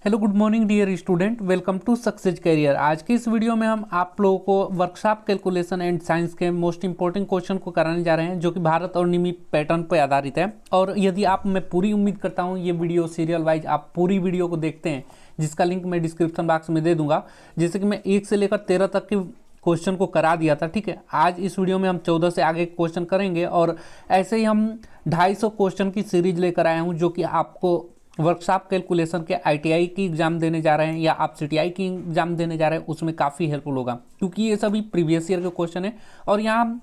Hello good morning dear student, welcome to success career. आज की इस वीडियो में हम आप लोगों को वर्कशॉप कैलकुलेशन एंड साइंस के मोस्ट इंपॉर्टेंट क्वेश्चन को कराने जा रहे हैं, जो कि भारत और निमी पैटर्न पर आधारित है। और यदि आप, मैं पूरी उम्मीद करता हूं ये वीडियो सीरियल वाइज आप पूरी वीडियो को देखते हैं, जिसका लिंक मैं डिस्क्रिप्शन बॉक्स में दे दूंगा। जैसे कि मैं 1 से लेकर 13 तक के क्वेश्चन को करा दिया था, ठीक है। आज इस वीडियो में हम 14 से आगे क्वेश्चन करेंगे और ऐसे ही हम 250 क्वेश्चन की सीरीज लेकर आए हूँ, जो कि आपको वर्कशॉप कैलकुलेशन के आईटीआई की एग्जाम देने जा रहे हैं या आप सीटीआई की एग्जाम देने जा रहे हैं, उसमें काफ़ी हेल्पफुल होगा, क्योंकि ये सभी प्रीवियस ईयर के क्वेश्चन है और यहाँ हम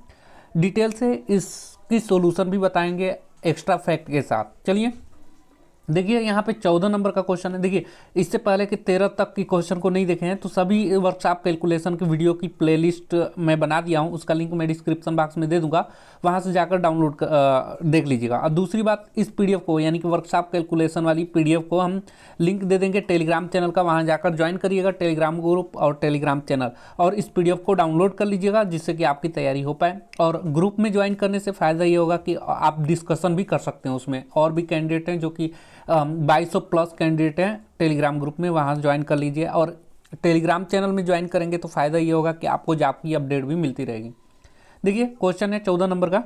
डिटेल से इसकी सॉल्यूशन भी बताएंगे एक्स्ट्रा फैक्ट के साथ। चलिए देखिए, यहाँ पे 14 नंबर का क्वेश्चन है। देखिए, इससे पहले कि 13 तक की क्वेश्चन को नहीं देखे हैं तो सभी वर्कशॉप कैलकुलेशन की वीडियो की प्लेलिस्ट मैं बना दिया हूँ, उसका लिंक मैं डिस्क्रिप्शन बॉक्स में दे दूंगा, वहाँ से जाकर डाउनलोड देख लीजिएगा। और दूसरी बात, इस पीडीएफ को यानी कि वर्कशॉप कैलकुलेशन वाली पीडीएफ को हम लिंक दे देंगे टेलीग्राम चैनल का, वहाँ जाकर ज्वाइन करिएगा टेलीग्राम ग्रुप और टेलीग्राम चैनल, और इस पीडीएफ को डाउनलोड कर लीजिएगा, जिससे कि आपकी तैयारी हो पाए। और ग्रुप में ज्वाइन करने से फ़ायदा ये होगा कि आप डिस्कशन भी कर सकते हैं उसमें, और भी कैंडिडेट हैं जो कि 2200 प्लस कैंडिडेट हैं टेलीग्राम ग्रुप में, वहाँ ज्वाइन कर लीजिए। और टेलीग्राम चैनल में ज्वाइन करेंगे तो फ़ायदा ये होगा कि आपको जॉब की अपडेट भी मिलती रहेगी। देखिए, क्वेश्चन है 14 नंबर का,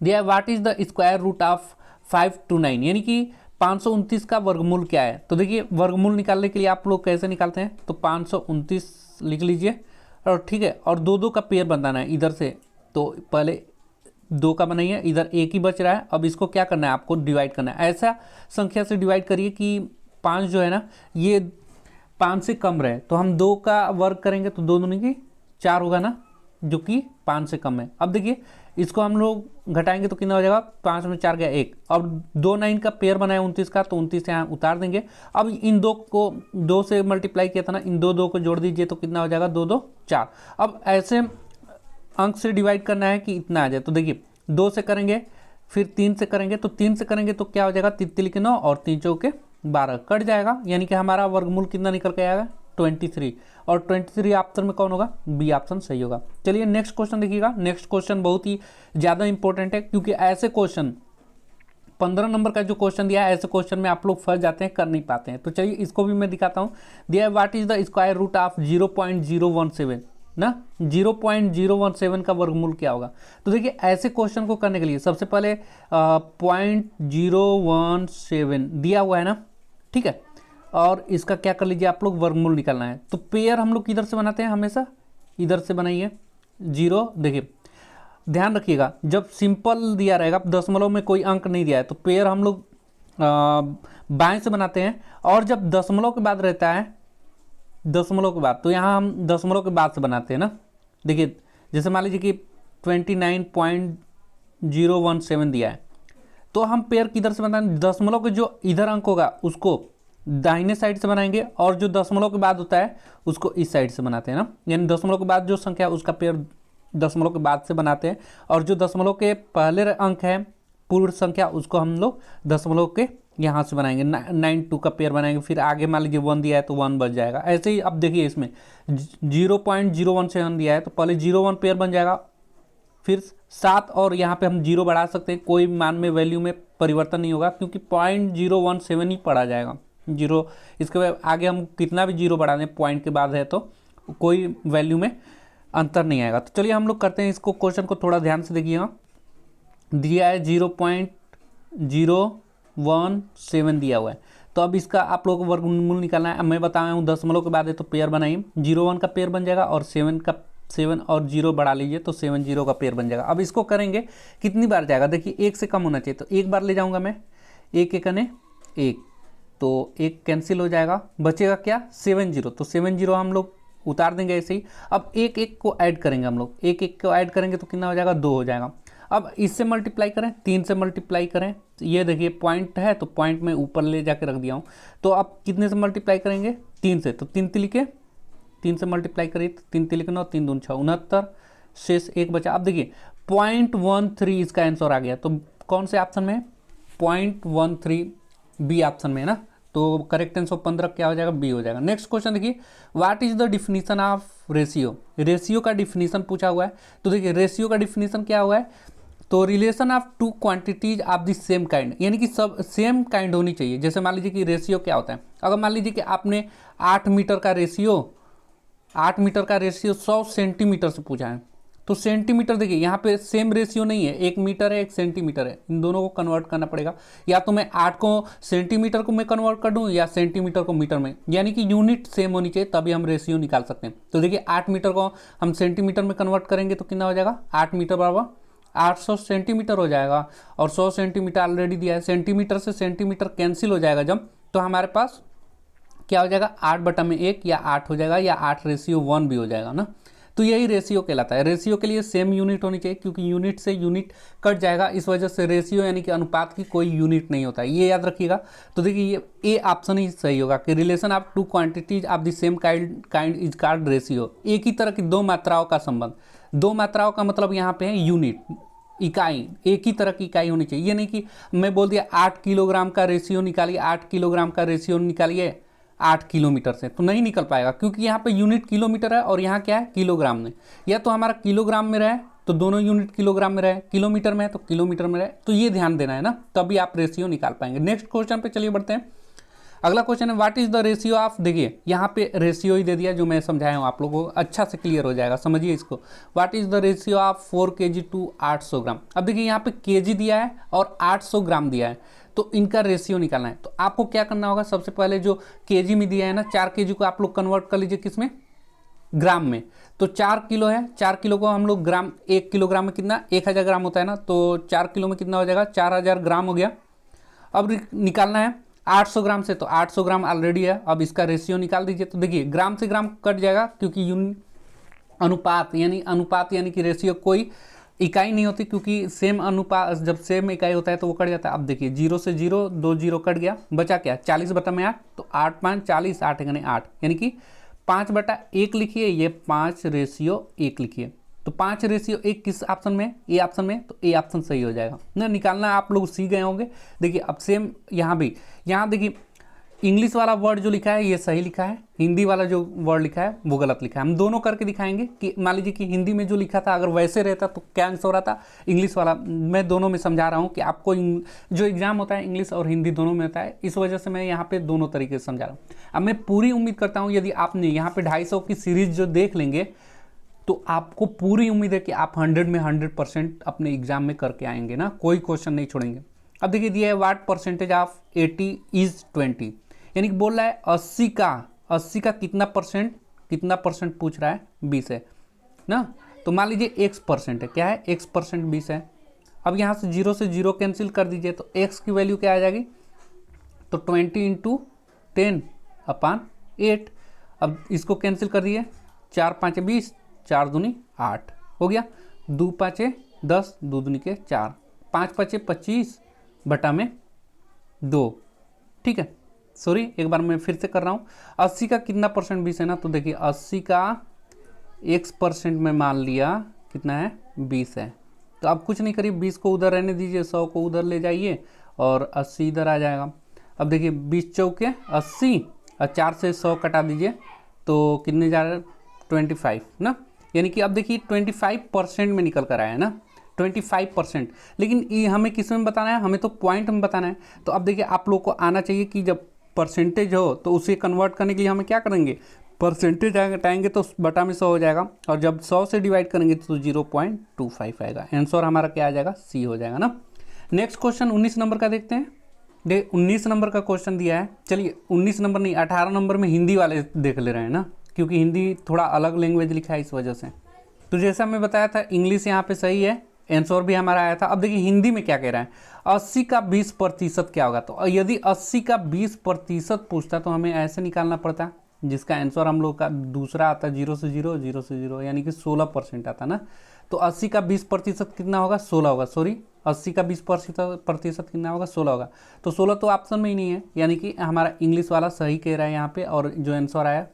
दिया what is the square root of 529, यानी कि 529 का वर्गमूल क्या है। तो देखिए, वर्गमूल निकालने के लिए आप लोग कैसे निकालते हैं, तो 529 लिख लीजिए और ठीक है, और 2-2 का पेयर बनाना है इधर से। तो पहले 2 का बनाइए, इधर 1 ही बच रहा है। अब इसको क्या करना है, आपको डिवाइड करना है। ऐसा संख्या से डिवाइड करिए कि 5 जो है ना, ये 5 से कम रहे। तो हम 2 का वर्ग करेंगे तो 2 दूनी की 4 होगा ना, जो कि 5 से कम है। अब देखिए, इसको हम लोग घटाएंगे तो कितना हो जाएगा, 5 में 4 गया 1। अब 2 9 का पेयर बनाया 29 का, तो 29 यहाँ उतार देंगे। अब इन 2 को 2 से मल्टीप्लाई किया था ना, इन 2 को जोड़ दीजिए तो कितना हो जाएगा, 2 2 4। अब ऐसे अंक से डिवाइड करना है कि इतना आ जाए। तो देखिए, 2 से करेंगे, फिर 3 से करेंगे, तो 3 से करेंगे तो क्या हो जाएगा, 3 के 9 और 3 चौके 12 कट जाएगा, यानी कि हमारा वर्गमूल कितना निकल के आएगा, 23। और 23 ऑप्शन में कौन होगा, बी ऑप्शन सही होगा। चलिए नेक्स्ट क्वेश्चन देखिएगा। नेक्स्ट क्वेश्चन बहुत ही ज़्यादा इंपॉर्टेंट है, क्योंकि ऐसे क्वेश्चन 15 नंबर का जो क्वेश्चन दिया है, ऐसे क्वेश्चन में आप लोग फंस जाते हैं, कर नहीं पाते हैं। तो चलिए इसको भी मैं दिखाता हूँ। दिया है what is the square root of 0.017 ना, 0.017 का वर्गमूल क्या होगा। तो देखिए, ऐसे क्वेश्चन को करने के लिए सबसे पहले 0.017 दिया हुआ है ना, ठीक है, और इसका क्या कर लीजिए आप लोग, वर्गमूल निकालना है। तो पेयर हम लोग किधर से बनाते हैं, हमेशा इधर से बनाइए 0। देखिए ध्यान रखिएगा, जब सिंपल दिया रहेगा, दशमलव में कोई अंक नहीं दिया है, तो पेयर हम लोग बाएं से बनाते हैं। और जब दशमलव के बाद रहता है, दशमलव के बाद, तो यहाँ हम दशमलव के बाद से बनाते हैं ना। देखिए, जैसे मान लीजिए कि 29.017 दिया है, तो हम पेयर किधर से बनाएंगे, दशमलव के जो इधर अंक होगा उसको दाहिने साइड से बनाएंगे, और जो दशमलव के बाद होता है उसको इस साइड से बनाते हैं ना। यानी दशमलव के बाद जो संख्या है उसका पेयर दशमलव के बाद से बनाते हैं, और जो दशमलव के पहले अंक है पूर्ण संख्या, उसको हम लोग दशमलव के यहाँ से बनाएंगे, 92 का पेयर बनाएंगे। फिर आगे मान लीजिए 1 दिया है तो 1 बच जाएगा। ऐसे ही अब देखिए, इसमें 0.017 दिया है तो पहले 0 1 पेयर बन जाएगा, फिर 7, और यहाँ पे हम 0 बढ़ा सकते हैं, कोई मान में वैल्यू में परिवर्तन नहीं होगा, क्योंकि 0.017 ही पढ़ा जाएगा। 0 इसके बाद आगे हम कितना भी 0 बढ़ा दें, पॉइंट के बाद है तो कोई वैल्यू में अंतर नहीं आएगा। तो चलिए हम लोग करते हैं इसको, क्वेश्चन को थोड़ा ध्यान से देखिएगा। दिया है 0.017 दिया हुआ है, तो अब इसका आप लोगों को वर्गमूल निकालना है। मैं बताया हूँ दशमलव के बाद है तो पेयर बनाइए, 0 1 का पेयर बन जाएगा, और 7 और 0 बढ़ा लीजिए तो 7 0 का पेयर बन जाएगा। अब इसको करेंगे कितनी बार जाएगा, देखिए 1 से कम होना चाहिए, तो 1 बार ले जाऊँगा मैं, 1 1 1, तो 1 कैंसिल हो जाएगा, बचेगा क्या, 7 0, तो 7 0 हम लोग उतार देंगे ऐसे ही। अब 1 1 को ऐड करेंगे हम लोग, 1 1 को ऐड करेंगे तो कितना हो जाएगा, 2 हो जाएगा। अब इससे मल्टीप्लाई करें, 3 से मल्टीप्लाई करें, ये देखिए पॉइंट है तो पॉइंट में ऊपर ले जाके रख दिया हूँ। तो अब कितने से मल्टीप्लाई करेंगे, 3 से, तो 3 तिलिके 3 से मल्टीप्लाई करिए तो 3 तिलिके 9, 3 दूनी 6, 69, शेष 1 बचा। अब देखिए 0.13 इसका आंसर आ गया, तो कौन से ऑप्शन में है, 0.13 बी ऑप्शन में है ना। तो करेक्ट आंसर 15 क्या हो जाएगा, बी हो जाएगा। नेक्स्ट क्वेश्चन देखिए, what is the definition of ratio. Ratio का डिफिनीशन पूछा हुआ है। तो देखिए, रेशियो का डिफिनीशन क्या हुआ है, तो relation of two quantities of the same kind, यानी कि सब सेम काइंड होनी चाहिए। जैसे मान लीजिए कि रेशियो क्या होता है, अगर मान लीजिए कि आपने 8 मीटर का रेशियो 100 सेंटीमीटर से पूछा है, तो सेंटीमीटर देखिए यहाँ पे सेम रेशियो नहीं है, 1 मीटर है 1 सेंटीमीटर है, इन दोनों को कन्वर्ट करना पड़ेगा। या तो मैं 8 को सेंटीमीटर को मैं कन्वर्ट कर दूं या सेंटीमीटर को मीटर में, यानी कि यूनिट सेम होनी चाहिए, तभी हम रेशियो निकाल सकते हैं। तो देखिए 8 मीटर को हम सेंटीमीटर में कन्वर्ट करेंगे तो कितना हो जाएगा, 8 मीटर बराबर 800 सेंटीमीटर हो जाएगा। और 100 सेंटीमीटर ऑलरेडी दिया है, सेंटीमीटर से सेंटीमीटर कैंसिल हो जाएगा जब, तो हमारे पास क्या हो जाएगा, 8/1 या 8 हो जाएगा, या 8:1 भी हो जाएगा ना। तो यही रेशियो कहलाता है। रेशियो के लिए सेम यूनिट होनी चाहिए, क्योंकि यूनिट से यूनिट कट जाएगा, इस वजह से रेशियो यानी कि अनुपात की कोई यूनिट नहीं होता है, ये याद रखिएगा। तो देखिए ये ए ऑप्शन ही सही होगा कि relation of two quantities of the same kind is called ratio. एक ही तरह की दो मात्राओं का संबंध, दो मात्राओं का मतलब यहाँ पे है यूनिट, इकाई, एक ही तरह की इकाई होनी चाहिए। ये नहीं कि मैं बोल दिया 8 किलोग्राम का रेशियो निकालिए, 8 किलोग्राम का रेशियो निकालिए 8 किलोमीटर से, तो नहीं निकल पाएगा, क्योंकि यहाँ पे यूनिट किलोमीटर है और यहाँ क्या है, किलोग्राम में। या तो हमारा किलोग्राम में रहे तो दोनों यूनिट किलोग्राम में रहे, किलोमीटर में है तो किलोमीटर में रहे, तो ये ध्यान देना है ना, तभी आप रेशियो निकाल पाएंगे। नेक्स्ट क्वेश्चन पे चलिए बढ़ते हैं। अगला क्वेश्चन है what is the ratio of, देखिए यहाँ पे रेशियो ही दे दिया जो मैं समझाया हूँ, आप लोगों को अच्छा से क्लियर हो जाएगा, समझिए इसको। What is the ratio of 4 kg to 800 gram. अब देखिए यहाँ पे केजी दिया है और 800 ग्राम दिया है, तो इनका रेशियो निकालना है। तो आपको क्या करना होगा, सबसे पहले जो केजी में दिया है ना, 4 kg को आप लोग कन्वर्ट कर लीजिए किसमें, ग्राम में। तो 4 किलो है, 4 किलो को हम लोग ग्राम, 1 किलोग्राम में कितना, 1000 ग्राम होता है ना, तो 4 किलो में कितना हो जाएगा, 4000 ग्राम हो गया। अब निकालना है 800 ग्राम से, तो 800 ग्राम ऑलरेडी है, अब इसका रेशियो निकाल दीजिए। तो देखिए ग्राम से ग्राम कट जाएगा, क्योंकि अनुपात यानी कि रेशियो कोई इकाई नहीं होती, क्योंकि सेम अनुपात, जब सेम इकाई होता है तो वो कट जाता है। अब देखिए 0 से 0, 2 0 कट गया, बचा क्या, 40/8, तो 8 5 40, 8 × 8 यानी कि 5/1 लिखिए, ये 5:1 लिखिए। तो 5:1 किस ऑप्शन में, ए ऑप्शन में, तो ए ऑप्शन सही हो जाएगा ना। निकालना आप लोग सीख गए होंगे। देखिए अब सेम यहाँ भी, यहाँ देखिए इंग्लिश वाला वर्ड जो लिखा है ये सही लिखा है, हिंदी वाला जो वर्ड लिखा है वो गलत लिखा है। हम दोनों करके दिखाएंगे कि मान लीजिए कि हिंदी में जो लिखा था अगर वैसे रहता तो क्या आंसर हो रहा था, इंग्लिश वाला। मैं दोनों में समझा रहा हूँ कि आपको जो एग्जाम होता है इंग्लिश और हिंदी दोनों में होता है, इस वजह से मैं यहाँ पे दोनों तरीके से समझा रहा हूँ। अब मैं पूरी उम्मीद करता हूँ यदि आपने यहाँ पे 250 की सीरीज जो देख लेंगे तो आपको पूरी उम्मीद है कि आप 100 में 100% अपने एग्जाम में करके आएंगे ना, कोई क्वेश्चन नहीं छोड़ेंगे। अब देखिए दिया है व्हाट परसेंटेज ऑफ 80 इज 20, यानी कि बोल रहा है 80 का कितना परसेंट पूछ रहा है, 20 है ना। तो मान लीजिए x% है, क्या है x% 20 है। अब यहाँ से 0 से 0 कैंसिल कर दीजिए, तो x की वैल्यू क्या आ जाएगी, तो 20 × 10/8। अब इसको कैंसिल कर दिए, 4 5 20, 4 दूनी 8 हो गया, 2 5 10, 2 दूनी के 4, 5 5 25/2, ठीक है। सॉरी एक बार मैं फिर से कर रहा हूँ, 80 का कितना परसेंट 20 है ना, तो देखिए 80 का x% में मान लिया कितना है, 20 है। तो अब कुछ नहीं करिए, 20 को उधर रहने दीजिए, 100 को उधर ले जाइए और 80 इधर आ जाएगा। अब देखिए 20 चौके 80 और 4 से 100 कटा दीजिए, तो कितने जा रहे हैं, 25 ना। यानी कि अब देखिए 25% में निकल कर आया है ना, 25%। लेकिन ये हमें किस में बताना है, हमें तो पॉइंट में बताना है। तो अब देखिए आप लोग को आना चाहिए कि जब परसेंटेज हो तो उसे कन्वर्ट करने के लिए हमें क्या करेंगे, परसेंटेज हटाएंगे तो बटा में 100 हो जाएगा, और जब 100 से डिवाइड करेंगे तो 0.25 आएगा। आंसर हमारा क्या आ जाएगा, सी हो जाएगा ना। नेक्स्ट क्वेश्चन 19 नंबर का देखते हैं। 19 नंबर का क्वेश्चन दिया है, चलिए 19 नंबर नहीं 18 नंबर में हिंदी वाले देख ले रहे हैं ना, क्योंकि हिंदी थोड़ा अलग लैंग्वेज लिखा है इस वजह से। तो जैसा मैं बताया था इंग्लिश यहाँ पे सही है, आंसर भी हमारा आया था। अब देखिए हिंदी में क्या कह रहा है, 80 का 20% क्या होगा। तो यदि 80 का 20% पूछता तो हमें ऐसे निकालना पड़ता, जिसका आंसर हम लोग का दूसरा आता 0 से 0, 0 से 0, यानी कि 16% आता ना। तो 80 का 20% कितना होगा, 16 होगा। सॉरी 80 का 20% कितना होगा, 16 होगा। तो 16 तो ऑप्शन में ही नहीं है, यानी कि हमारा इंग्लिश वाला सही कह रहा है यहाँ पे, और जो आंसर आया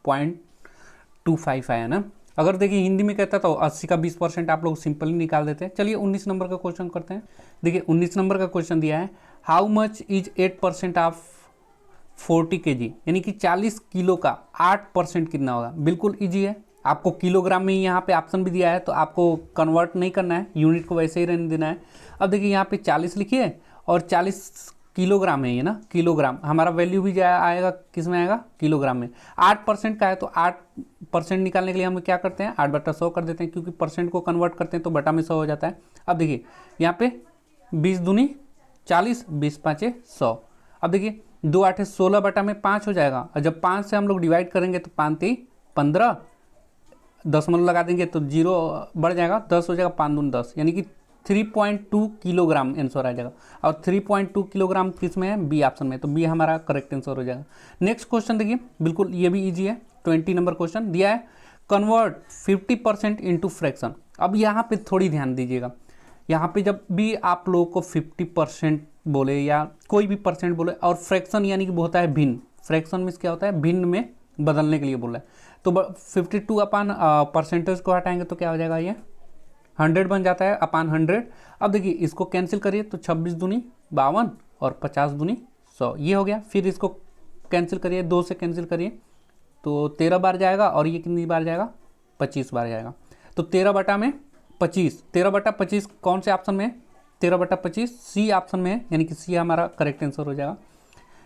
0.25 आया ना। अगर देखिए हिंदी में कहता तो 80 का 20% आप लोग सिंपली निकाल देते हैं। चलिए 19 नंबर का क्वेश्चन करते हैं। देखिए 19 नंबर का क्वेश्चन दिया है, how much is 8% of 40 kg, यानी कि 40 किलो का 8% कितना होगा। बिल्कुल ईजी है, आपको किलोग्राम में ही यहाँ पे ऑप्शन भी दिया है, तो आपको कन्वर्ट नहीं करना है, यूनिट को वैसे ही रहने देना है। अब देखिए यहाँ पे 40 लिखिए और 40 किलोग्राम है ये ना, किलोग्राम। हमारा वैल्यू भी आएगा किस में आएगा, किलोग्राम में। 8% का है तो 8% निकालने के लिए हम क्या करते हैं, 8/100 कर देते हैं, क्योंकि परसेंट को कन्वर्ट करते हैं तो बटा में 100 हो जाता है। अब देखिए यहाँ पे 20 दूनी 40, 20 पाँचे 100। अब देखिए 2 8 16 बटा में 5 हो जाएगा, और जब 5 से हम लोग डिवाइड करेंगे तो 5 3 15, दशमलव लगा देंगे तो 0 बढ़ जाएगा, 10 हो जाएगा, 5 दूनी 10, यानी कि 3.2 किलोग्राम आंसर आ जाएगा। और 3.2 किलोग्राम किस में है, बी ऑप्शन में, तो बी हमारा करेक्ट आंसर हो जाएगा। नेक्स्ट क्वेश्चन देखिए, बिल्कुल ये भी इजी है। 20 नंबर क्वेश्चन दिया है, कन्वर्ट 50% इंटू फ्रैक्शन। अब यहाँ पे थोड़ी ध्यान दीजिएगा, यहाँ पे जब भी आप लोगों को 50% बोले या कोई भी परसेंट बोले और फ्रैक्शन यानी कि होता है भिन्न, फ्रैक्शन में क्या होता है, भिन्न में बदलने के लिए बोला है, तो 52 अपान परसेंटेज को हटाएंगे तो क्या हो जाएगा, ये 100 बन जाता है अपान 100। अब देखिए इसको कैंसिल करिए तो 26 दूनी 52 और 50 दूनी 100, ये हो गया। फिर इसको कैंसिल करिए, 2 से कैंसिल करिए तो 13 बार जाएगा, और ये कितनी बार जाएगा, 25 बार जाएगा। तो 13 बटा में 25, 13 बटा 25 कौन से ऑप्शन में है, 13 बटा 25 सी ऑप्शन में है, यानी कि सी हमारा करेक्ट आंसर हो जाएगा।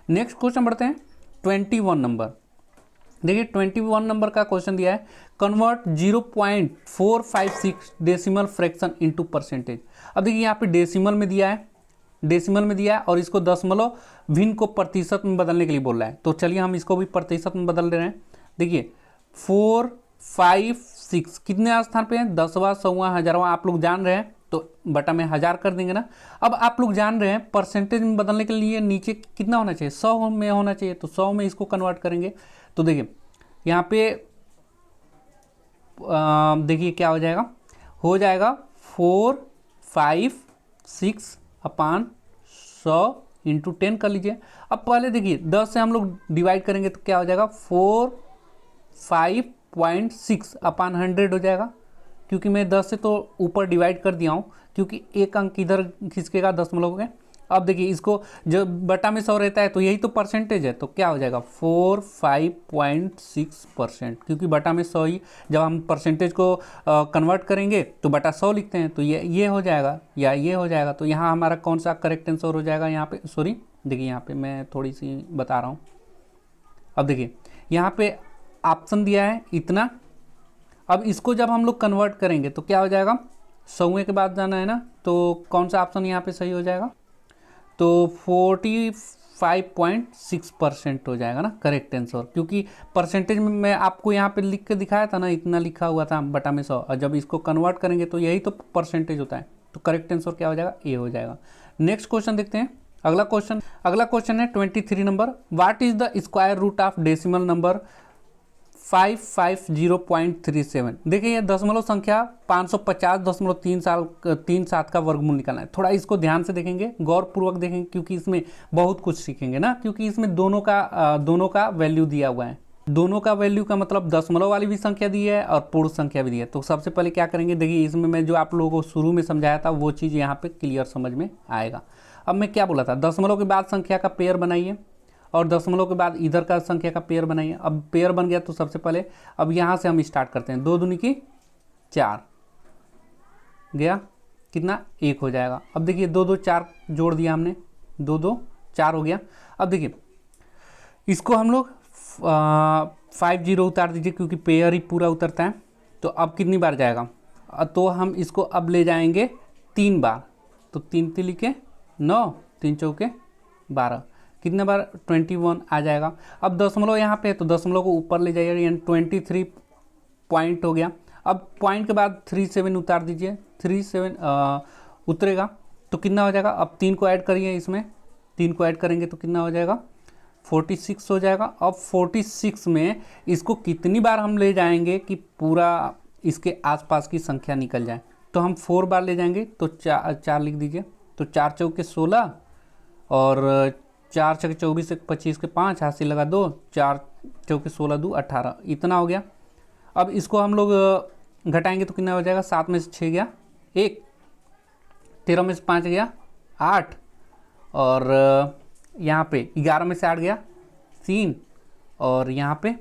नेक्स्ट क्वेश्चन बढ़ते हैं 21 नंबर। देखिए 21 नंबर का क्वेश्चन दिया है, convert 0.456 decimal fraction into percentage. अब देखिए यहाँ पे डेसिमल में दिया है, डेसिमल में दिया है, और इसको दशमलव भिन्न को प्रतिशत में बदलने के लिए बोल रहा है। तो चलिए हम इसको भी प्रतिशत में बदल दे रहे हैं। देखिए 456 कितने स्थान पे है, 10वां 100वां 1000वां, आप लोग जान रहे हैं तो बटा में 1000 कर देंगे ना। अब आप लोग जान रहे हैं परसेंटेज में बदलने के लिए नीचे कितना होना चाहिए, 100 में होना चाहिए, तो 100 में इसको कन्वर्ट करेंगे। तो देखिए यहाँ पे देखिए क्या हो जाएगा 456 अपान 100 इंटू 10 कर लीजिए। अब पहले देखिए 10 से हम लोग डिवाइड करेंगे तो क्या हो जाएगा, 456 अपान 100 हो जाएगा, क्योंकि मैं 10 से तो ऊपर डिवाइड कर दिया हूँ, क्योंकि एक अंक इधर खिसकेगा दशमलव के। अब देखिए इसको जब बटा में 100 रहता है तो यही तो परसेंटेज है, तो क्या हो जाएगा 45.6%, क्योंकि बटा में 100 ही, जब हम परसेंटेज को कन्वर्ट करेंगे तो बटा 100 लिखते हैं, तो ये हो जाएगा या ये हो जाएगा। तो यहाँ हमारा कौन सा करेक्ट आंसर हो जाएगा, यहाँ पे सॉरी देखिए यहाँ पे मैं थोड़ी सी बता रहा हूँ। अब देखिए यहाँ पे ऑप्शन दिया है इतना, अब इसको जब हम लोग कन्वर्ट करेंगे तो क्या हो जाएगा, 100वें के बाद जाना है ना, तो कौन सा ऑप्शन यहाँ पे सही हो जाएगा, तो 45.6% हो जाएगा ना करेक्ट आंसर, क्योंकि परसेंटेज में मैं आपको यहाँ पे लिख के दिखाया था ना, इतना लिखा हुआ था बटा में 100, और जब इसको कन्वर्ट करेंगे तो यही तो परसेंटेज होता है, तो करेक्ट आंसर क्या हो जाएगा, ए हो जाएगा। नेक्स्ट क्वेश्चन देखते हैं, अगला क्वेश्चन है 23 number, what is the square root of decimal number 550.37। देखिए ये दशमलव संख्या 550.37 का वर्गमूल निकालना है। थोड़ा इसको ध्यान से देखेंगे, गौरपूर्वक देखेंगे, क्योंकि इसमें बहुत कुछ सीखेंगे ना, क्योंकि इसमें दोनों का वैल्यू दिया हुआ है। दोनों का वैल्यू का मतलब दशमलव वाली भी संख्या दी है और पूर्ण संख्या भी दी है। तो सबसे पहले क्या करेंगे, देखिए इसमें मैं जो आप लोगों को शुरू में समझाया था वो चीज़ यहाँ पे क्लियर समझ में आएगा। अब मैं क्या बोला था, दशमलव के बाद संख्या का पेयर बनाइए, और दशमलव के बाद इधर का संख्या का पेयर बनाइए। अब पेयर बन गया तो सबसे पहले अब यहाँ से हम स्टार्ट करते हैं, 2 दूनी की 4 गया, कितना 1 हो जाएगा। अब देखिए 2 2 4 जोड़ दिया हमने, 2 2 4 हो गया। अब देखिए इसको हम लोग 50 उतार दीजिए, क्योंकि पेयर ही पूरा उतरता है। तो अब कितनी बार जाएगा, तो हम इसको अब ले जाएंगे 3 बार, तो 3 3 लिखे 9, 3 चौके 12, कितने बार 21 आ जाएगा। अब दशमलव यहाँ पे है तो दशमलव को ऊपर ले जाइए, यानी 23 पॉइंट हो गया। अब पॉइंट के बाद 37 उतार दीजिए, 37 उतरेगा तो कितना हो जाएगा। अब 3 को ऐड करिए, इसमें 3 को ऐड करेंगे तो कितना हो जाएगा, 46 हो जाएगा। अब 46 में इसको कितनी बार हम ले जाएंगे कि पूरा इसके आसपास की संख्या निकल जाए, तो हम 4 बार ले जाएंगे, तो 4 लिख दीजिए। तो 4 चौके 16 और 4 छके 24, 25 के 5 हाथ से लगा 2, 4 चौके 16 2 18, इतना हो गया। अब इसको हम लोग घटाएंगे तो कितना हो जाएगा, 7 में से 6 गया 1, 13 में से 5 गया 8, और यहाँ पे 11 में से 8 गया 3, और यहाँ पे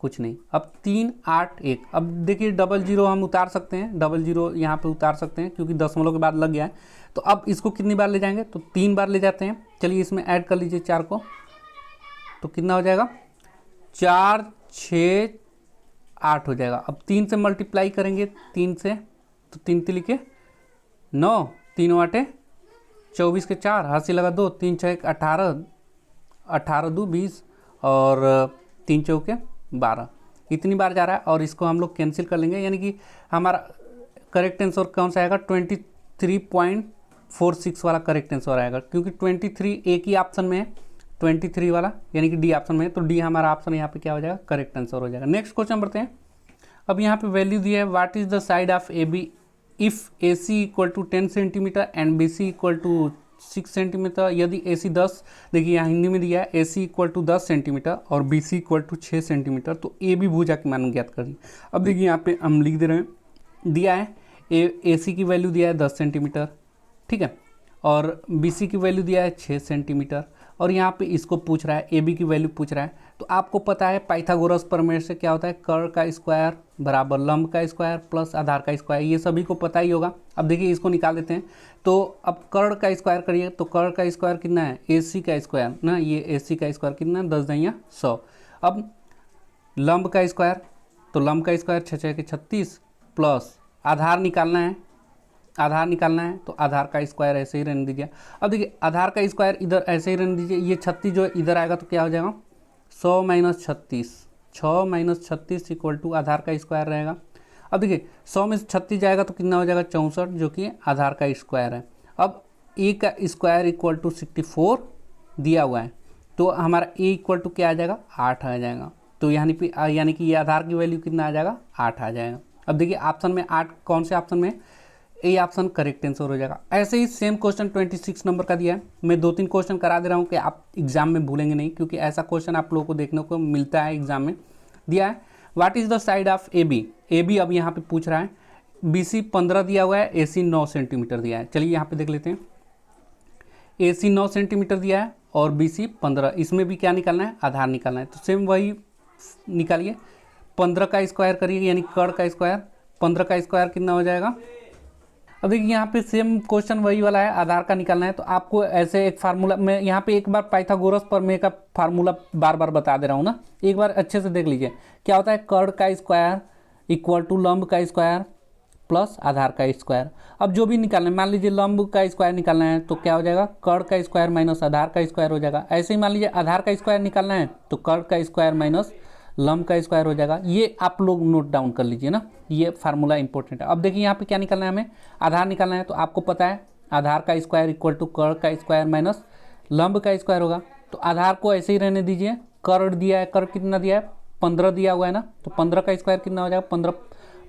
कुछ नहीं। अब 3 8 1, अब देखिए डबल जीरो हम उतार सकते हैं, डबल जीरो यहाँ पे उतार सकते हैं क्योंकि दशमलव के बाद लग गया है। तो अब इसको कितनी बार ले जाएंगे, तो 3 बार ले जाते हैं। चलिए इसमें ऐड कर लीजिए 4 को, तो कितना हो जाएगा 4 6 8 हो जाएगा। अब 3 से मल्टीप्लाई करेंगे, 3 से, तो 3 3 लिखे 9, 3 8 24 के 4, हाथ लगा 2, 3 6 18, 18 2 20 और 3 चौके 12, इतनी बार जा रहा है। और इसको हम लोग कैंसिल कर लेंगे, यानी कि हमारा करेक्ट आंसर कौन सा आएगा 23.46 वाला करेक्ट आंसर आएगा, क्योंकि 23 एक ही ऑप्शन में है, 23 वाला यानी कि डी ऑप्शन में है, तो डी हमारा ऑप्शन यहाँ पे क्या हो जाएगा करेक्ट आंसर हो जाएगा। नेक्स्ट क्वेश्चन बढ़ते हैं। अब यहाँ पे वैल्यू दी है, what is the side of A B if A C equal to 10 centimetre and B C equal to 6 centimetre. यदि ए सी 10, देखिए यहाँ हिंदी में दिया है A C equal to 10 centimetre और B C equal to 6 centimetre, तो ए बी भुजा की मान ज्ञात करिए। अब देखिए यहाँ पे हम लिख दे रहे हैं, दिया है ए सी की वैल्यू दिया है 10 सेंटीमीटर, ठीक है, और बी सी की वैल्यू दिया है 6 सेंटीमीटर, और यहाँ पे इसको पूछ रहा है ए बी की वैल्यू पूछ रहा है। तो आपको पता है पाइथागोरस प्रमेय से क्या होता है, कर्ल का स्क्वायर बराबर लंब का स्क्वायर प्लस आधार का स्क्वायर, ये सभी को पता ही होगा। अब देखिए इसको निकाल देते हैं, तो अब कर्ल का स्क्वायर करिए, तो कर्ल का स्क्वायर कितना है ए सी का स्क्वायर ना, ये ए सी का स्क्वायर कितना है 10 × 100। अब लंब का स्क्वायर, तो लंब का स्क्वायर 6 6 के 36 प्लस आधार निकालना है, आधार निकालना है, तो आधार का स्क्वायर ऐसे ही रहने दीजिए। अब देखिए आधार का स्क्वायर इधर ऐसे ही रहने दीजिए, ये 36 जो इधर आएगा तो क्या हो जाएगा 100 - 36, 6 - 36 इक्वल टू आधार का स्क्वायर रहेगा। अब देखिए 100 में 36 जाएगा तो कितना हो जाएगा 64, जो कि आधार का स्क्वायर है। अब ए का स्क्वायर इक्वल टू 64 दिया हुआ है, तो हमारा ए इक्वल टू क्या आ जाएगा 8 आ जाएगा। तो यानी कि ये आधार की वैल्यू कितना आ जाएगा 8 आ जाएगा। अब देखिए ऑप्शन में 8 कौन से ऑप्शन में, ए ऑप्शन करेक्ट आंसर हो जाएगा। ऐसे ही सेम क्वेश्चन 26 नंबर का दिया है, मैं 2-3 क्वेश्चन करा दे रहा हूँ कि आप एग्जाम में भूलेंगे नहीं, क्योंकि ऐसा क्वेश्चन आप लोगों को देखने को मिलता है एग्जाम में। दिया है what is the side of A B, A B अब यहाँ पे पूछ रहा है, बी सी 15 दिया हुआ है, ए सी 9 सेंटीमीटर दिया है। चलिए यहाँ पे देख लेते हैं, ए सी 9 सेंटीमीटर दिया है और बी सी 15, इसमें भी क्या निकालना है आधार निकालना है, तो सेम वही निकालिए, 15 का स्क्वायर करिए, यानी कर्ल का स्क्वायर, 15 का स्क्वायर कितना हो जाएगा। अब देखिए यहाँ पे सेम क्वेश्चन वही वाला है, आधार का निकालना है, तो आपको ऐसे एक फार्मूला, मैं यहाँ पे एक बार पाइथागोरस प्रमेय का फार्मूला बार बार बता दे रहा हूँ ना, एक बार अच्छे से देख लीजिए। क्या होता है कर्ल का स्क्वायर इक्वल टू लंब का स्क्वायर प्लस आधार का स्क्वायर। अब जो भी निकालना है, मान लीजिए लंब का स्क्वायर निकालना है तो क्या हो जाएगा कर्ल का स्क्वायर माइनस आधार का स्क्वायर हो जाएगा। ऐसे ही मान लीजिए आधार का स्क्वायर निकालना है तो कर्ल का स्क्वायर माइनस लंब का स्क्वायर हो जाएगा। ये आप लोग नोट डाउन कर लीजिए ना, ये फार्मूला इंपॉर्टेंट है। अब देखिए यहाँ पे क्या निकालना है, हमें आधार निकालना है, तो आपको पता है आधार का स्क्वायर इक्वल टू कर्ल का स्क्वायर माइनस लंब का स्क्वायर होगा। तो आधार को ऐसे ही रहने दीजिए, कर्ल दिया है, कर्ल कितना दिया है 15 दिया हुआ है ना, तो 15 का स्क्वायर कितना हो जाएगा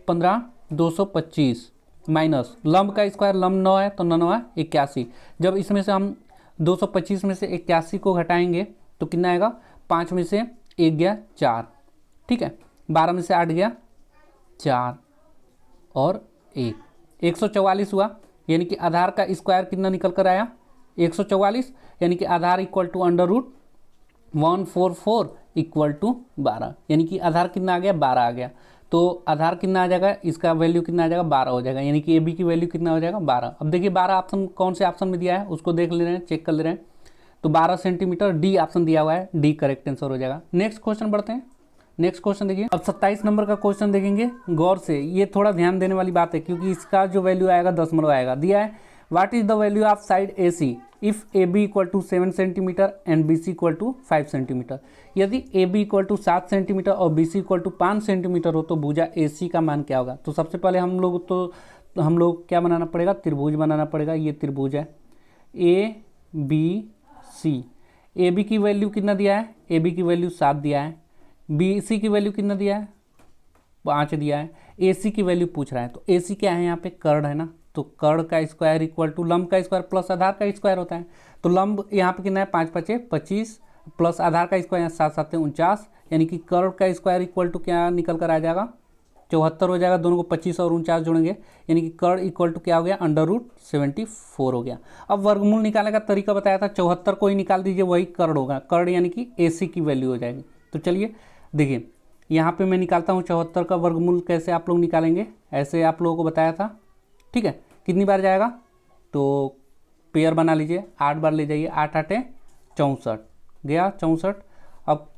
15 225 माइनस लंब का स्क्वायर, लंब 9 है तो 9 है 81। जब इसमें से हम 225 में से 81 को घटाएंगे तो कितना आएगा, 5 में से 1 गया 4, ठीक है, 12 में से 8 गया 4 और 1, 144 हुआ। यानी कि आधार का स्क्वायर कितना निकल कर आया 144, यानी कि आधार इक्वल टू √144 इक्वल टू 12, यानी कि आधार कितना आ गया 12 आ गया। तो आधार कितना आ जाएगा, इसका वैल्यू कितना आ जाएगा 12 हो जाएगा, यानी कि ए बी की वैल्यू कितना हो जाएगा 12। अब देखिए 12 ऑप्शन कौन से ऑप्शन में दिया है उसको देख ले रहे हैं, चेक कर ले रहे हैं, तो 12 सेंटीमीटर डी ऑप्शन दिया हुआ है, डी करेक्ट आंसर हो जाएगा। नेक्स्ट क्वेश्चन बढ़ते हैं। नेक्स्ट क्वेश्चन देखिए, अब 27 नंबर का क्वेश्चन देखेंगे गौर से, ये थोड़ा ध्यान देने वाली बात है क्योंकि इसका जो वैल्यू आएगा दशमलव आएगा। दिया है what is the value of side A C if A B equal to 7 centimetre and B C equal to 5 centimetre. यदि A B equal to 7 centimetre और B C equal to 5 centimetre हो तो भुजा ए सी का मान क्या होगा। तो सबसे पहले हम लोग क्या बनाना पड़ेगा, त्रिभुज बनाना पड़ेगा। ये त्रिभुज है A B C, A B की वैल्यू कितना दिया है, ए बी की वैल्यू 7 दिया है, बी सी की वैल्यू कितना दिया है 5 दिया है, ए सी की वैल्यू पूछ रहा है। तो ए सी क्या है यहाँ पे कर्ल है ना, तो कर्ल का स्क्वायर इक्वल टू लंब का स्क्वायर प्लस आधार का स्क्वायर होता है। तो लंब यहाँ पे कितना है 5 × 5 = 25 प्लस आधार का स्क्वायर 7 × 7 = 49, यानी कि कर्ल का स्क्वायर इक्वल टू क्या निकल कर आ जाएगा 74 हो जाएगा। दोनों को 25 और 49 जोड़ेंगे, यानी कि कर्ल इक्वल टू क्या हो गया √74 हो गया। अब वर्गमूल निकालने का तरीका बताया था, 74 को ही निकाल दीजिए, वही कर्ल होगा, कर्ल यानी कि ए सी की वैल्यू हो जाएगी। तो चलिए देखिए यहाँ पे मैं निकालता हूँ 74 का वर्गमूल कैसे आप लोग निकालेंगे, ऐसे आप लोगों को बताया था। ठीक है, कितनी बार जाएगा, तो पेयर बना लीजिए, 8 बार ले जाइए, 8 8 64 गया 64। अब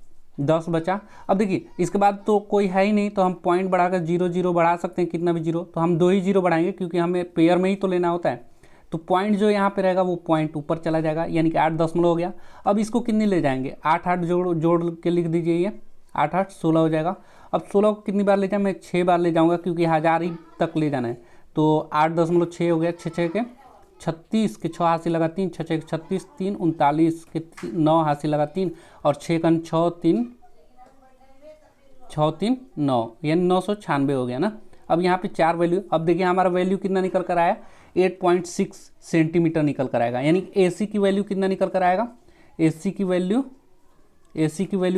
10 बचा। अब देखिए इसके बाद तो कोई है ही नहीं, तो हम पॉइंट बढ़ाकर 0 0 बढ़ा सकते हैं, कितना भी 0, तो हम 2 ही 0 बढ़ाएंगे क्योंकि हमें पेयर में ही तो लेना होता है। तो पॉइंट जो यहाँ पे रहेगा वो पॉइंट ऊपर चला जाएगा, यानी कि 8 दशमलव हो गया। अब इसको कितनी ले जाएंगे, 8 8 जोड़ के लिख दीजिए, ये 8 8 16 हो जाएगा। अब 16 को कितनी बार ले जाए, मैं 6 बार ले जाऊँगा क्योंकि 1000 ही तक ले जाना है। तो 8.6 हो गया, 6 6 के 36 के 6 हासिल लगा 3, 6 6 के 36, 3 39 के 9 हासिल लगा 3 और 6 कन 6 3 6 3 9, यानी 996 हो गया ना। अब यहाँ पे 4 वैल्यू, अब देखिए हमारा वैल्यू कितना निकल कर आया, 8.6 सेंटीमीटर निकल कर आएगा, यानी AC की वैल्यू कितना निकल कर आएगा, AC की वैल्यू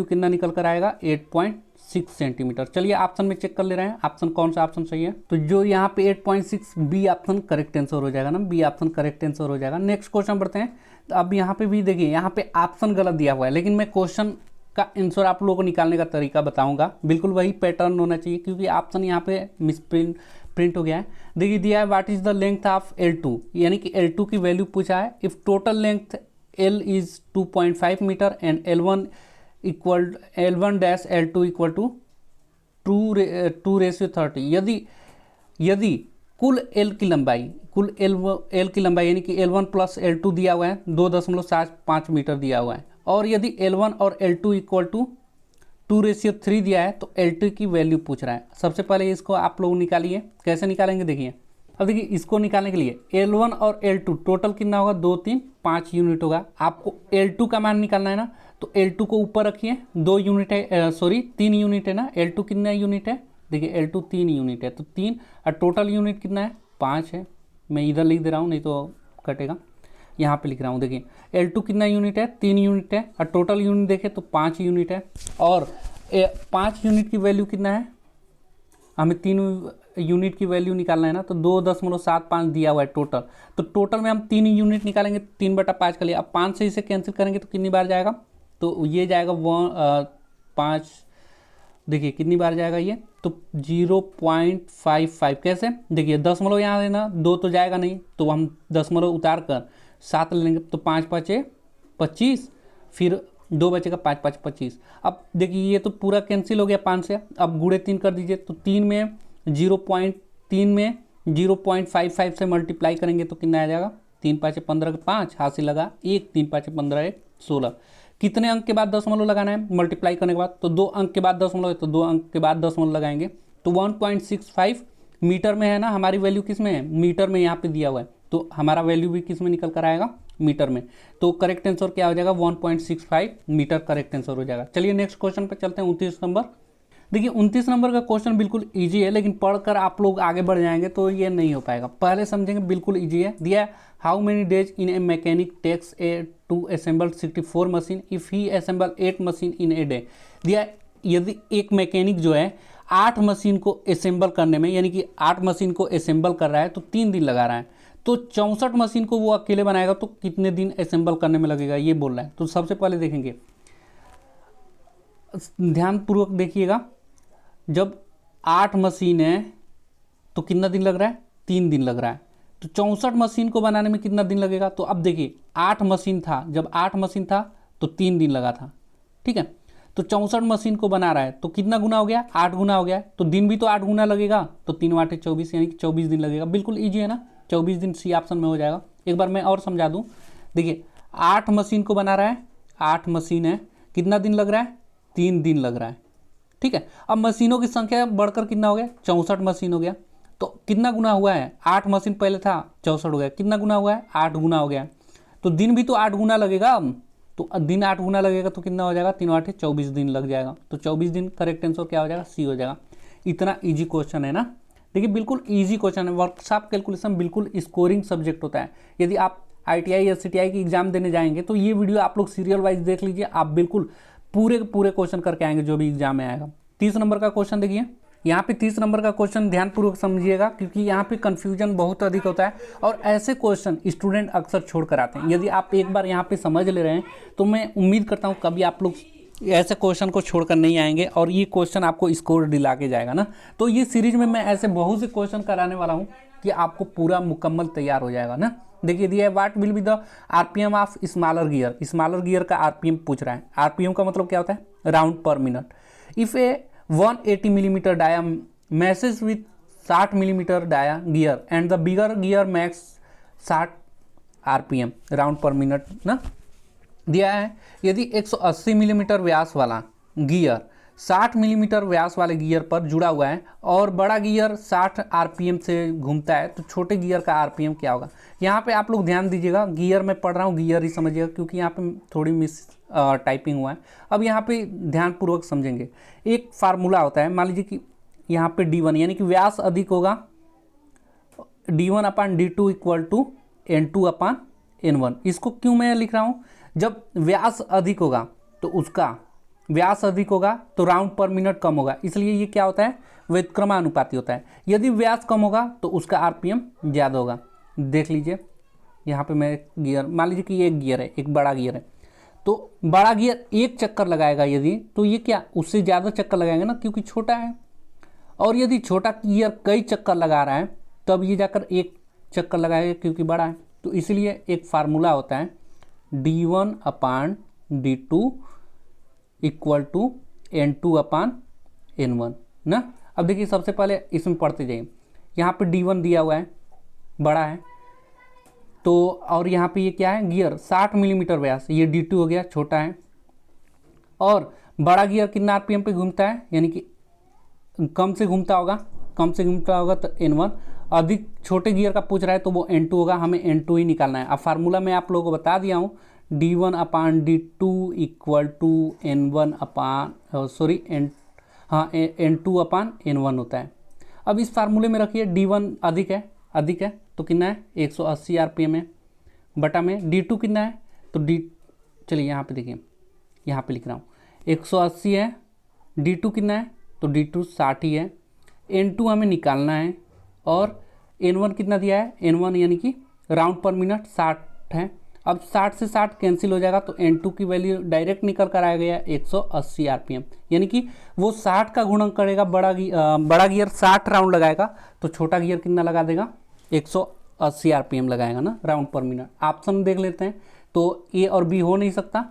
कितना निकल कर आएगा, 8.6 सेंटीमीटर। चलिए ऑप्शन में चेक कर ले रहे हैं, ऑप्शन कौन सा ऑप्शन सही है। तो जो यहाँ पे 8.6, बी ऑप्शन करेक्ट आंसर हो जाएगा ना, बी ऑप्शन करेक्ट आंसर हो जाएगा। नेक्स्ट क्वेश्चन बढ़ते हैं। तो अब यहाँ पे भी देखिए, यहाँ पे ऑप्शन गलत दिया हुआ है, लेकिन मैं क्वेश्चन का आंसर आप लोगों को निकालने का तरीका बताऊंगा। बिल्कुल वही पैटर्न होना चाहिए क्योंकि ऑप्शन यहाँ पे प्रिंट हो गया है। देखिए दिया है what is the length of L2, यानी कि L2 की वैल्यू पूछा है। If total length L is 2.5 metre and L1 dash L2 equal to 2:30, यदि कुल L की लंबाई यानी कि L1 प्लस L2 दिया हुआ है 2.75 मीटर दिया हुआ है, और यदि L1 और L2 इक्वल टू 2:3 दिया है, तो L2 की वैल्यू पूछ रहा है। सबसे पहले इसको आप लोग निकालिए, कैसे निकालेंगे देखिए। अब देखिए इसको निकालने के लिए L1 और L2 टोटल कितना होगा, 2 3 5 यूनिट होगा। आपको L2 का मान निकालना है ना, तो L2 को ऊपर रखिए, 2 यूनिट है, सॉरी 3 यूनिट है ना। L2 कितना यूनिट है, देखिए L2 3 यूनिट है, तो 3 और टोटल यूनिट कितना है, 5 है। मैं इधर लिख दे रहा हूँ, नहीं तो कटेगा, यहाँ पे लिख रहा हूँ। देखिए L2 कितना यूनिट है, 3 यूनिट है, और टोटल यूनिट देखें तो 5 यूनिट है। और 5 यूनिट की वैल्यू कितना है, हमें 3 यूनिट की वैल्यू निकालना है ना, तो 2.75 दिया हुआ है टोटल। तो टोटल में हम 3 यूनिट निकालेंगे, 3/5 का लिया। अब 5 से इसे कैंसिल करेंगे तो कितनी बार जाएगा, तो ये जाएगा 5, देखिए कितनी बार जाएगा ये, तो 0.55। कैसे, देखिए दशमलव यहाँ देना, 2 तो जाएगा नहीं, तो हम दशमलव उतार कर 7 लेंगे, तो 5 5 25, फिर 2 बचेगा, 5 5 25। अब देखिए ये तो पूरा कैंसिल हो गया 5 से। अब गुणे 3 कर दीजिए, तो 3 में 0.55 से मल्टीप्लाई करेंगे तो कितना आ जाएगा, 3 5 15 का 5 हासिल लगा 1, 3 5 15 1 16। कितने अंक के बाद दशमलव लगाना है मल्टीप्लाई करने के बाद, तो 2 अंक के बाद दशमलव है, तो 2 अंक के बाद दशमलव लगाएंगे। तो 1.65 मीटर में है ना, हमारी वैल्यू किस में है, मीटर में यहाँ पे दिया हुआ है, तो हमारा वैल्यू भी किस में निकल कर आएगा, मीटर में। तो करेक्ट आंसर क्या हो जाएगा, 1.65 मीटर करेक्ट आंसर हो जाएगा। चलिए नेक्स्ट क्वेश्चन पे चलते हैं, 29 नंबर। देखिए 29 नंबर का क्वेश्चन बिल्कुल इजी है, लेकिन पढ़कर आप लोग आगे बढ़ जाएंगे तो ये नहीं हो पाएगा। पहले समझेंगे, बिल्कुल इजी है। दिया है how many days in a mechanic takes to assemble 64 machine if he assemble 8 machine in a day. दिया है यदि एक मैकेनिक जो है 8 मशीन को असेंबल करने में, यानी कि 8 मशीन को असेंबल कर रहा है तो 3 दिन लगा रहा है, तो 64 मशीन को वो अकेले बनाएगा तो कितने दिन असेंबल करने में लगेगा, ये बोल रहा है। तो सबसे पहले देखेंगे, ध्यानपूर्वक देखिएगा, जब 8 मशीन है तो कितना दिन लग रहा है, 3 दिन लग रहा है। तो 64 मशीन को बनाने में कितना दिन लगेगा, तो अब देखिए 8 मशीन था, जब 8 मशीन था तो 3 दिन लगा था, ठीक है। तो 64 मशीन को बना रहा है तो कितना गुना हो गया, 8 गुना हो गया, तो दिन भी तो 8 गुना लगेगा, तो 3 × 8 = 24, यानी कि 24 दिन लगेगा। बिल्कुल ईजी है ना, 24 दिन सी ऑप्शन में हो जाएगा। एक बार मैं और समझा दूँ, देखिए 8 मशीन को बना रहा है, 8 मशीन है, कितना दिन लग रहा है, 3 दिन लग रहा है, ठीक है। अब मशीनों की संख्या बढ़कर कितना हो गया, 64 मशीन हो गया, तो कितना गुना हुआ है, 8 मशीन पहले था 64 हो गया, कितना गुना हुआ है, 8 गुना हो गया, तो दिन भी तो 8 गुना लगेगा। तो दिन 8 गुना लगेगा तो कितना हो जाएगा, 3 × 8 = 24 दिन लग जाएगा। तो 24 दिन करेक्ट आंसर क्या हो जाएगा, सी हो जाएगा। इतना ईजी क्वेश्चन है ना, देखिए बिल्कुल ईजी क्वेश्चन है। वर्कशॉप कैलकुलेशन बिल्कुल स्कोरिंग सब्जेक्ट होता है। यदि आप ITI या CTI की एग्जाम देने जाएंगे तो ये वीडियो आप लोग सीरियल वाइज देख लीजिए, आप बिल्कुल पूरे क्वेश्चन करके आएंगे जो भी एग्जाम में आएगा। 30 नंबर का क्वेश्चन देखिए, यहाँ पे 30 नंबर का क्वेश्चन ध्यानपूर्वक समझिएगा, क्योंकि यहाँ पे कंफ्यूजन बहुत अधिक होता है और ऐसे क्वेश्चन स्टूडेंट अक्सर छोड़ कर आते हैं। यदि आप एक बार यहाँ पे समझ ले रहे हैं तो मैं उम्मीद करता हूँ कभी आप लोग ऐसे क्वेश्चन को छोड़कर नहीं आएंगे और ये क्वेश्चन आपको स्कोर दिला के जाएगा ना। तो ये सीरीज में मैं ऐसे बहुत से क्वेश्चन कराने वाला हूँ कि आपको पूरा मुकम्मल तैयार हो जाएगा ना। देखिए दिया है what will be the RPM of smaller gear. Smaller gear का आरपीएम पूछ रहा है। आरपीएम का मतलब क्या होता है? राउंड पर minute. If a 180 millimetre dia meshes with 60 millimetre dia gear and the bigger gear max 60 RPM round पर मिनट ना दिया है। यदि 180 मिलीमीटर व्यास वाला गियर 60 मिलीमीटर व्यास वाले गियर पर जुड़ा हुआ है और बड़ा गियर 60 आरपीएम से घूमता है तो छोटे गियर का आरपीएम क्या होगा? यहाँ पे आप लोग ध्यान दीजिएगा, गियर में पढ़ रहा हूँ, गियर ही समझिएगा क्योंकि यहाँ पे थोड़ी मिस टाइपिंग हुआ है। अब यहाँ पे ध्यानपूर्वक समझेंगे। एक फार्मूला होता है, मान लीजिए कि यहाँ पे D1 यानी कि व्यास अधिक होगा, D1/D2 इक्वल टू N2/N1। इसको क्यों मैं लिख रहा हूँ? जब व्यास अधिक होगा तो उसका व्यास अधिक होगा तो राउंड पर मिनट कम होगा, इसलिए ये क्या होता है? व्युत्क्रमानुपाती होता है। यदि व्यास कम होगा तो उसका आरपीएम ज़्यादा होगा। देख लीजिए यहाँ पे मैं गियर, मान लीजिए कि ये एक गियर है, एक बड़ा गियर है, तो बड़ा गियर एक चक्कर लगाएगा यदि, तो ये क्या उससे ज़्यादा चक्कर लगाएगा ना क्योंकि छोटा है। और यदि छोटा गियर कई चक्कर लगा रहा है तब ये जाकर एक चक्कर लगाएगा क्योंकि बड़ा है। तो इसलिए एक फार्मूला होता है D1/D2 इक्वल टू N2/N1 ना। अब देखिए सबसे पहले इसमें पढ़ते जाइए। यहाँ पे D1 दिया हुआ है, बड़ा है, तो और यहाँ पे ये क्या है? गियर 60 मिलीमीटर व्यास, ये D2 हो गया, छोटा है। और बड़ा गियर कितना आरपीएम पे घूमता है? यानी कि कम से घूमता होगा, कम से घूमता होगा तो N1। अधिक छोटे गियर का पूछ रहा है तो वो N2 होगा, हमें N2 ही निकालना है। अब फार्मूला मैं आप लोगों को बता दिया हूँ, D1/D2 इक्वल टू N2/N1 होता है। अब इस फार्मूले में रखिए D1 अधिक है तो कितना है? 180 आरपीएम है, बटा में D2 कितना है? तो चलिए यहाँ पे देखिए, यहाँ पे लिख रहा हूँ 180 है, D2 कितना है? तो D2 60 ही है, N2 हमें निकालना है। और N1 कितना दिया है? N1 यानी कि राउंड पर मिनट 60 है। अब 60 से 60 कैंसिल हो जाएगा तो N2 की वैल्यू डायरेक्ट निकल कर आ गया 180 आरपीएम। यानी कि वो 60 का गुणन करेगा, बड़ा गियर 60 राउंड लगाएगा तो छोटा गियर कितना लगा देगा? 180 आरपीएम लगाएगा ना राउंड पर मिनट। ऑप्शन देख लेते हैं तो ए और बी हो नहीं सकता।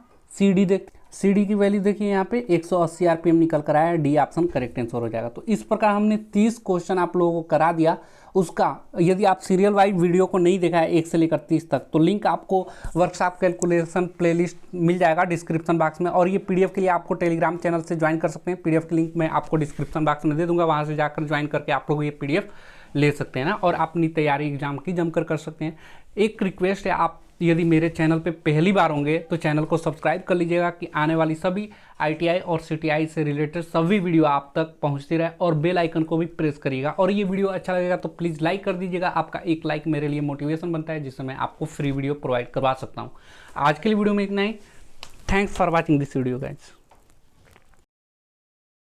CD की वैल्यू देखिए यहाँ पे 180 आरपीएम निकल कर आया, डी ऑप्शन करेक्ट आंसर हो जाएगा। तो इस प्रकार हमने 30 क्वेश्चन आप लोगों को करा दिया। उसका यदि आप सीरियल वाइज वीडियो को नहीं देखा है 1 से लेकर 30 तक, तो लिंक आपको वर्कशॉप कैलकुलेशन प्लेलिस्ट मिल जाएगा डिस्क्रिप्शन बॉक्स में। और ये पीडीएफ के लिए आपको टेलीग्राम चैनल से ज्वाइन कर सकते हैं। पीडीएफ की लिंक मैं आपको डिस्क्रिप्शन बॉक्स में दे दूंगा, वहाँ से जाकर ज्वाइन करके आप लोग ये पीडीएफ ले सकते हैं ना, और अपनी तैयारी एग्जाम की जमकर कर सकते हैं। एक रिक्वेस्ट है, आप यदि मेरे चैनल पे पहली बार होंगे तो चैनल को सब्सक्राइब कर लीजिएगा कि आने वाली सभी ITI और CTI से रिलेटेड सभी वीडियो आप तक पहुंचती रहे, और बेल आइकन को भी प्रेस करिएगा। और ये वीडियो अच्छा लगेगा तो प्लीज़ लाइक कर दीजिएगा। आपका एक लाइक मेरे लिए मोटिवेशन बनता है, जिससे मैं आपको फ्री वीडियो प्रोवाइड करवा सकता हूँ। आज के लिए वीडियो में इतना ही। Thanks for watching this video guys.